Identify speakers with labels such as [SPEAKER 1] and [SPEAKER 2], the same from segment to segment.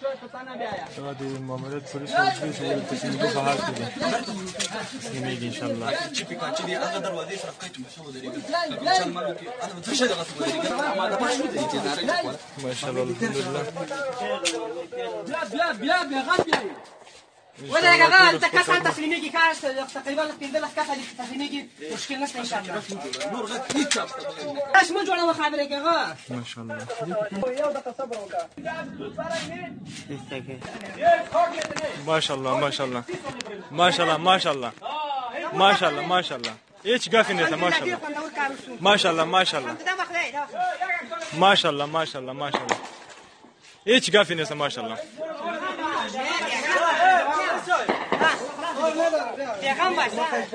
[SPEAKER 1] دا د ماموریت پولیس وزیر چې د تسلیمېدو په حال کې دی تسلیمېږي انشاءالله ماشاءالله الحمدلله
[SPEAKER 2] ولكن انت كاس عن تسليميكي كاس تقريبا 15 كاس على تسليميكي مشكل نفس ان شاء الله ايش موجود انا خبرك يا غا
[SPEAKER 1] ما شاء الله ما شاء الله ما شاء الله ما شاء الله ما شاء الله ما شاء الله ما شاء الله ايش قافي نسا ما شاء الله ما شاء الله ما شاء الله ما شاء الله ما شاء الله ما شاء الله ايش قافي نسا ما شاء الله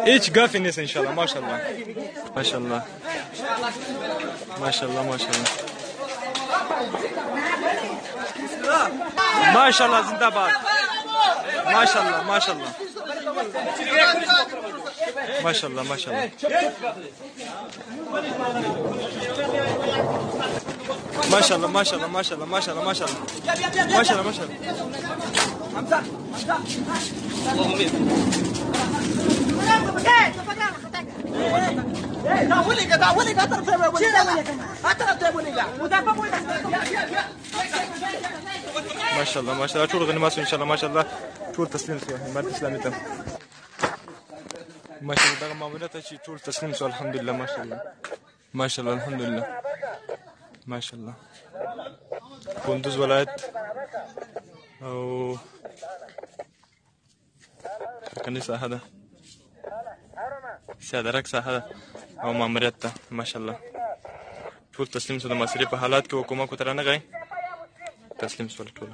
[SPEAKER 1] ايش قافي الناس ان شاء الله ما شاء الله ما شاء الله ما شاء الله ما شاء الله ما شاء الله زنده باد ما شاء الله ما شاء الله ما شاء الله ما شاء الله ما شاء الله ما شاء الله ما شاء الله ما شاء الله ما شاء الله ما شاء الله ما شاء الله ما شاء الله ما شاء الله ټول غنیمات ان شاء الله ما شاء الله ټول تسلیم شو همت اسلامي ته ما شاء الله دغه ماموریت چې ټول تسلیم شو الحمدلله ما شاء الله ما شاء الله الحمدلله ما شاء الله کندوز ولایت او کني ساحه ده سیادرک ساحه ده او ماموریت ده ما شاء الله ټول تسلیم شو د مصري په حالات کې حکومت کو تر نه غي تسلیم شو ټول